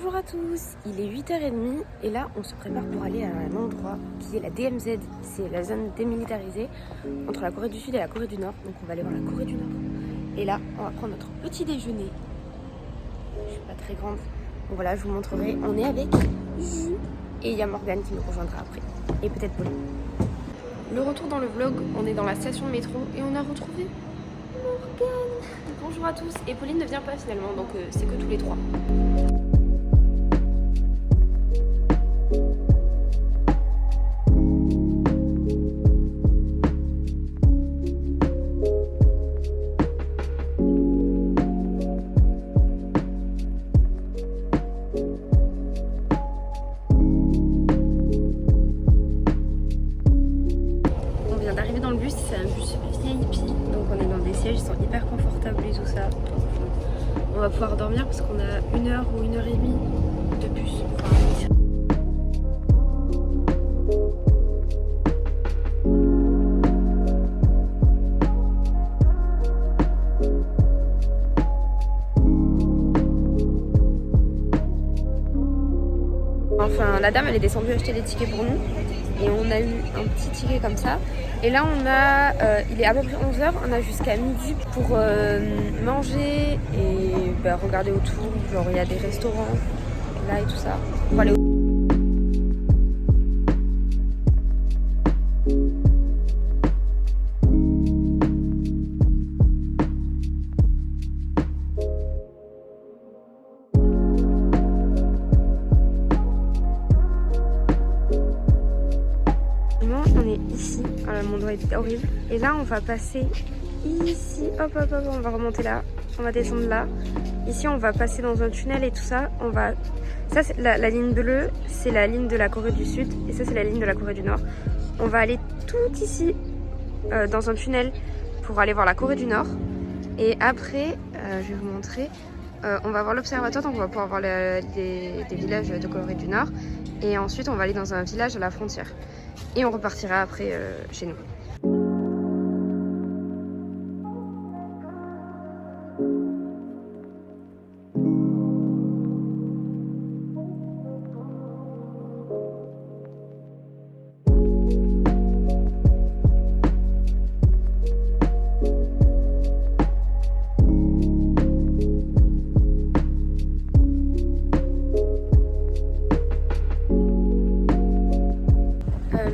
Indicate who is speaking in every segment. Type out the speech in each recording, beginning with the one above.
Speaker 1: Bonjour à tous, il est 8h30 et là on se prépare pour aller à un endroit qui est la DMZ, c'est la zone démilitarisée entre la Corée du Sud et la Corée du Nord, donc on va aller voir la Corée du Nord. Et là on va prendre notre petit déjeuner, je suis pas très grande, donc voilà je vous montrerai, on est avec Ju et il y a Morgane qui nous rejoindra après, et peut-être Pauline. Le retour dans le vlog, on est dans la station de métro et on a retrouvé Morgane. Bonjour à tous, et Pauline ne vient pas finalement, donc c'est que tous les trois. D'arriver dans le bus, c'est un bus VIP, donc on est dans des sièges, ils sont hyper confortables et tout ça. On va pouvoir dormir parce qu'on a 1 heure ou 1h30 de bus. Enfin, la dame elle est descendue acheter des tickets pour nous et on a eu un petit ticket comme ça. Et là on a, il est à peu près 11h, on a jusqu'à midi pour manger et regarder autour, genre il y a des restaurants là et tout ça. Pour aller on est ici, mon doigt est horrible. Et là on va passer ici, hop hop hop, on va remonter là, on va descendre là. Ici on va passer dans un tunnel et tout ça. Ça c'est la ligne bleue, c'est la ligne de la Corée du Sud et ça c'est la ligne de la Corée du Nord. On va aller tout ici dans un tunnel pour aller voir la Corée du Nord. Et après, je vais vous montrer, on va voir l'observatoire, donc on va pouvoir voir des villages de Corée du Nord. Et ensuite on va aller dans un village à la frontière. Et on repartira après chez nous.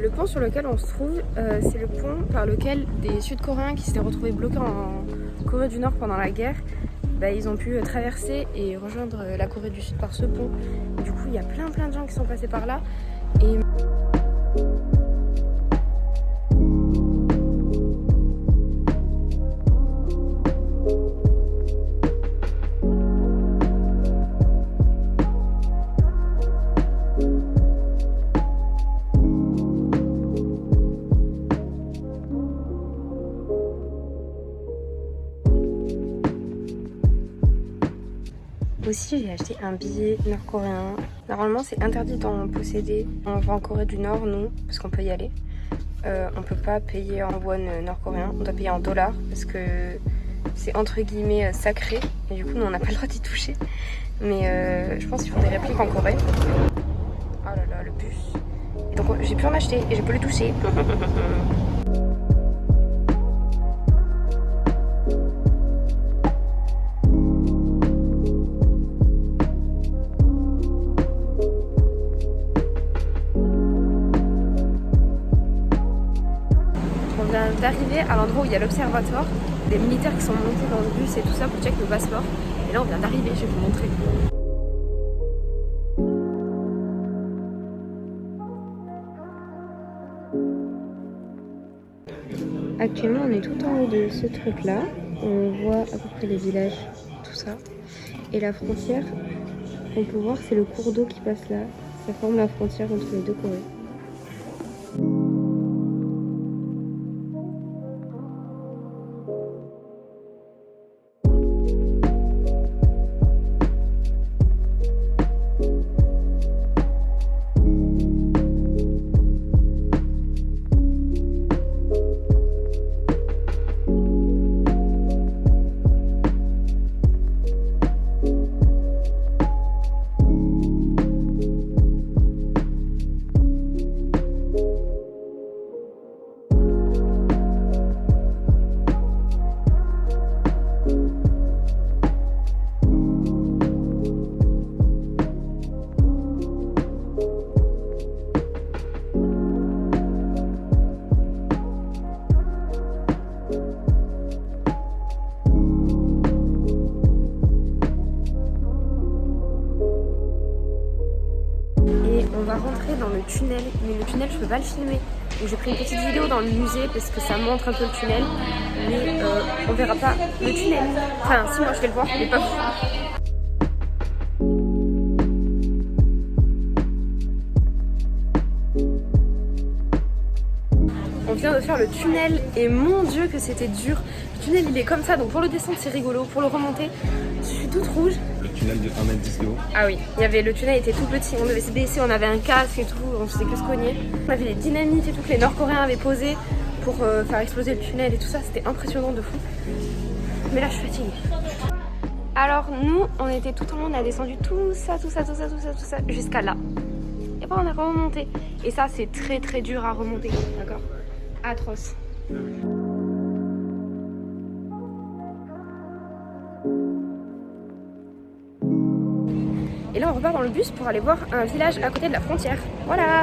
Speaker 1: Le pont sur lequel on se trouve, c'est le pont par lequel des Sud-Coréens qui s'étaient retrouvés bloqués en Corée du Nord pendant la guerre, ils ont pu traverser et rejoindre la Corée du Sud par ce pont. Du coup, il y a plein de gens qui sont passés par là. Et aussi, j'ai acheté un billet nord-coréen. Normalement, c'est interdit d'en posséder. On va en Corée du Nord, nous, parce qu'on peut y aller. On peut pas payer en won nord-coréen. On doit payer en dollars parce que c'est entre guillemets sacré. Et du coup, nous, on n'a pas le droit d'y toucher. Mais je pense qu'ils font des répliques en Corée. Oh là là, le bus. Et donc, j'ai pu en acheter et je peux le toucher. D'arriver à l'endroit où il y a l'observatoire, des militaires qui sont montés dans le bus et tout ça pour checker le passeport. Et là on vient d'arriver, je vais vous montrer. Actuellement on est tout en haut de ce truc là, on voit à peu près les villages, tout ça. Et la frontière, on peut voir c'est le cours d'eau qui passe là, ça forme la frontière entre les deux Corées. va rentrer dans le tunnel, mais le tunnel je peux pas le filmer. Donc j'ai pris une petite vidéo dans le musée parce que ça montre un peu le tunnel, mais on verra pas le tunnel. Enfin si, moi je vais le voir, mais pas vous. On vient de faire le tunnel et mon dieu que c'était dur. Le tunnel il est comme ça, donc pour le descendre c'est rigolo, pour le remonter je suis toute rouge.
Speaker 2: Le tunnel de 1,10 m de haut.
Speaker 1: Ah oui, le tunnel était tout petit, on devait se baisser, on avait un casque et tout, on faisait que se cogner. On avait des dynamites et tout que les Nord-Coréens avaient posées pour faire exploser le tunnel et tout ça, c'était impressionnant de fou. Mais là je suis fatiguée. Alors nous, on était tout en haut, on a descendu tout ça, jusqu'à là. Et après on a remonté. Et ça c'est très très dur à remonter, d'accord? Atroce. Et là on repart dans le bus pour aller voir un village à côté de la frontière. Voilà.